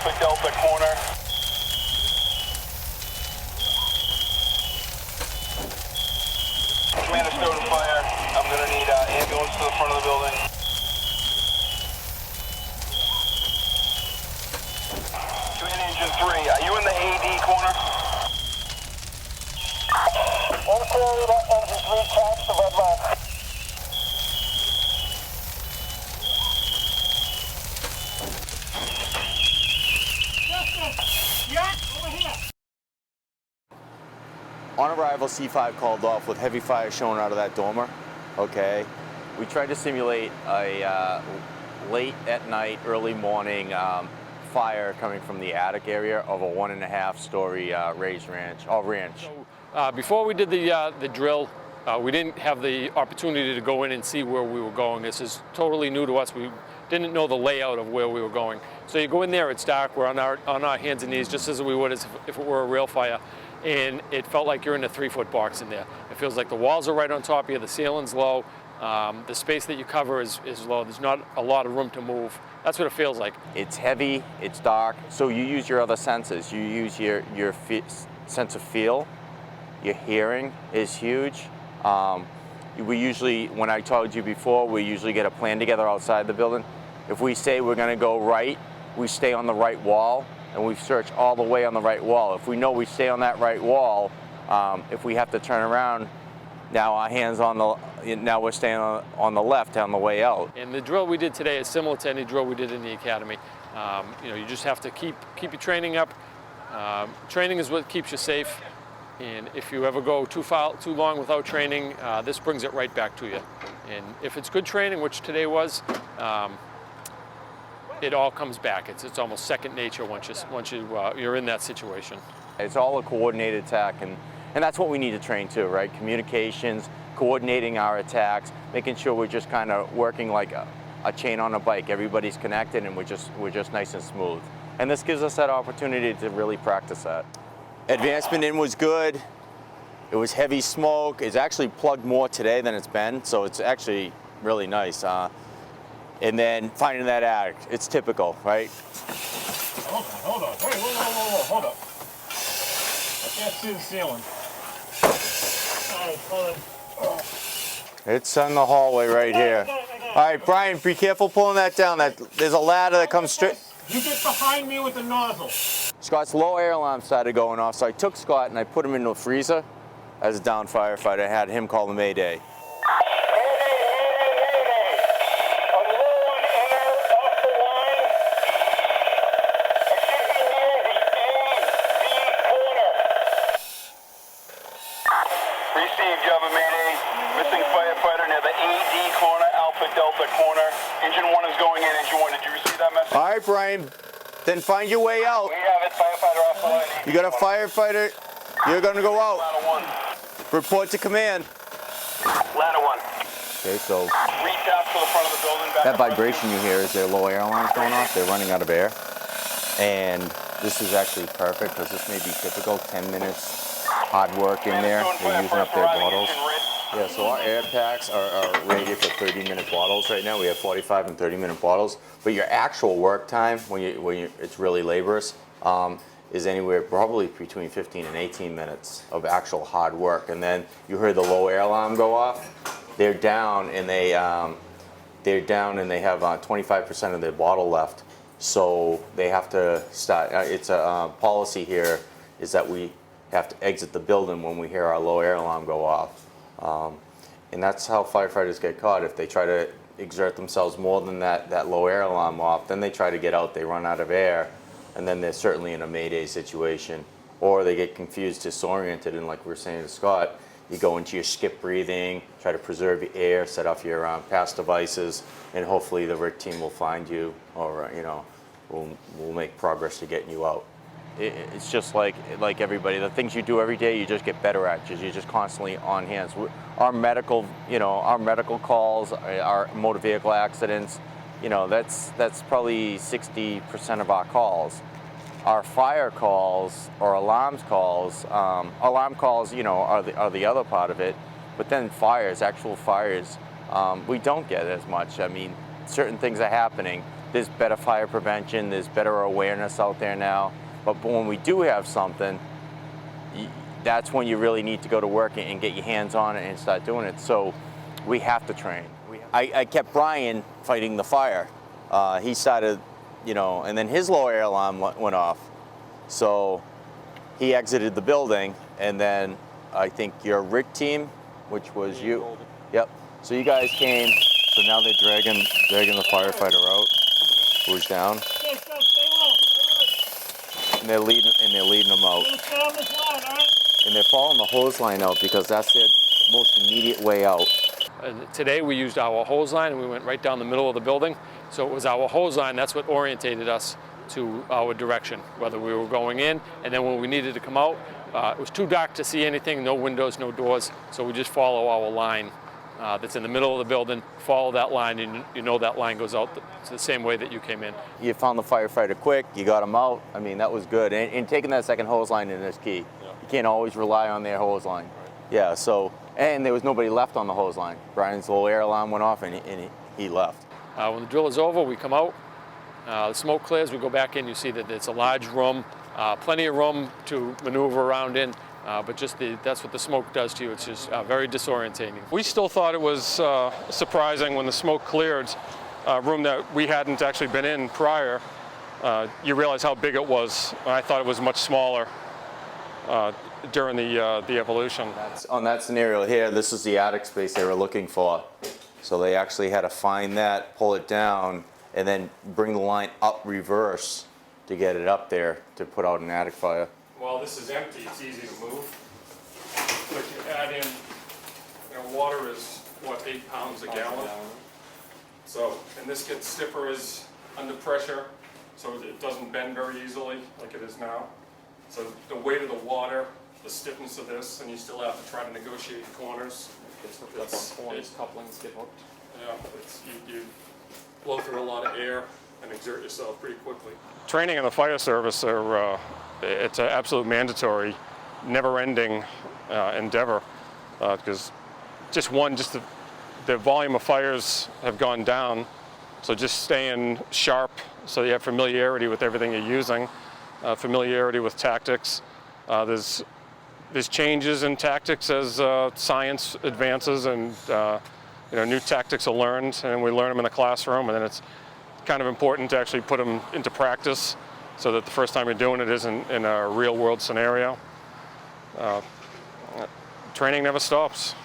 Alpha Delta corner. Commander Stoughton Fire, I'm going to need ambulance to the front of the building. Command Engine 3, are you in the AD corner? Engine 3, Capt, the red line. On arrival, C5 called off with heavy fire showing out of that dormer. Okay. We tried to simulate a late at night, early morning fire coming from the attic area of a 1.5-story raised ranch. So, before we did the drill, we didn't have the opportunity to go in and see where we were going. This is totally new to us. We didn't know the layout of where we were going. So you go in there, it's dark, we're on our hands and knees, just as we would as if it were a real fire. And it felt like you're in a 3-foot box in there. It feels like the walls are right on top of you, the ceiling's low, the space that you cover is low. There's not a lot of room to move. That's what it feels like. It's heavy, it's dark, so you use your other senses. You use your sense of feel. Your hearing is huge. We usually, when I told you before, we usually get a plan together outside the building. If we say we're gonna go right, we stay on the right wall, and we search all the way on the right wall. If we know we stay on that right wall, if we have to turn around, now our hands now we're staying on the left on the way out. And the drill we did today is similar to any drill we did in the academy. You just have to keep your training up. Training is what keeps you safe. And if you ever go too long without training, this brings it right back to you. And if it's good training, which today was, it all comes back. It's almost second nature once you're in that situation. It's all a coordinated attack, and that's what we need to train to, right? Communications, coordinating our attacks, making sure we're just kind of working like a chain on a bike. Everybody's connected, and we're just nice and smooth. And this gives us that opportunity to really practice that. Advancement in was good. It was heavy smoke. It's actually plugged more today than it's been, so it's actually really nice. And then finding that attic, it's typical, right? Hold on. Wait, whoa, hold up. I can't see the ceiling. Hold on. It's on the hallway right here. All right, Brian, be careful pulling that down. There's a ladder that comes straight. You get behind me with the nozzle. Scott's low air alarm started going off, so I took Scott and I put him into a freezer as a down firefighter. I had him call the Mayday. Received, you have a mayday. Missing firefighter near the AD corner, Alpha Delta corner. Engine 1 is going in. Engine 1, did you receive that message? All right, Brian, then find your way out. We have it, firefighter off the line. You got a firefighter, you're gonna go out. Ladder 1. Report to command. Ladder 1. Okay, so Reach out to the front of the building. that vibration you hear is their low air alarms going off. They're running out of air. And this is actually perfect because this may be typical 10 minutes hard work in there. They're using up their bottles. Yeah, so our air packs are rated for 30-minute bottles right now. We have 45 and 30-minute bottles. But your actual work time, when it's really laborious, is anywhere probably between 15 and 18 minutes of actual hard work. And then you heard the low air alarm go off. They're down and they have 25% of their bottle left. So they have to start. It's a policy here is that we have to exit the building when we hear our low air alarm go off. And that's how firefighters get caught. If they try to exert themselves more than that low air alarm off, then they try to get out, they run out of air, and then they're certainly in a mayday situation. Or they get confused, disoriented, and like we were saying to Scott, you go into your skip breathing, try to preserve your air, set off your pass devices, and hopefully the RIC team will find you, or we'll make progress to getting you out. It's just like everybody, the things you do every day, you just get better at. You're just constantly on hands. Our medical calls, our motor vehicle accidents, that's probably 60% of our calls. Our fire calls or alarm calls, are the other part of it. But then actual fires, we don't get as much. I mean, certain things are happening, there's better fire prevention, there's better awareness out there now. But when we do have something, that's when you really need to go to work and get your hands on it and start doing it. So we have to train. I kept Brian fighting the fire. He started, and then his low air alarm went off. So he exited the building, and then I think your rig team, which was you. Yep. So you guys came. So now they're dragging the firefighter out, who's down, and they're leading them out. And they're following the hose line out because that's their most immediate way out. Today we used our hose line and we went right down the middle of the building. So it was our hose line, that's what orientated us to our direction, whether we were going in, and then when we needed to come out, it was too dark to see anything, no windows, no doors, so we just follow our line that's in the middle of the building, follow that line, and you know that line goes out the same way that you came in. You found the firefighter quick, you got him out. I mean, that was good. And taking that second hose line in is key. Yeah. You can't always rely on their hose line. Right. Yeah, so, and there was nobody left on the hose line. Brian's low air alarm went off and he left. When the drill is over, we come out, the smoke clears, we go back in, you see that it's a large room, plenty of room to maneuver around in. But just that's what the smoke does to you. It's just very disorientating. We still thought it was surprising when the smoke cleared, a room that we hadn't actually been in prior. You realize how big it was. I thought it was much smaller during the evolution. On that scenario here, this is the attic space they were looking for. So they actually had to find that, pull it down, and then bring the line up reverse to get it up there to put out an attic fire. While this is empty, it's easy to move. But you add in, water is, 8 pounds a gallon? So, and this gets stiffer as under pressure, so it doesn't bend very easily like it is now. So the weight of the water, the stiffness of this, and you still have to try to negotiate corners. Couplings get hooked. Yeah, you blow through a lot of air and exert yourself pretty quickly. Training in the fire service it's an absolute mandatory, never-ending endeavor because the volume of fires have gone down, so just staying sharp so you have familiarity with everything you're using, familiarity with tactics. There's changes in tactics as science advances and new tactics are learned, and we learn them in the classroom, and then it's kind of important to actually put them into practice so that the first time you're doing it isn't in a real world scenario. Training never stops.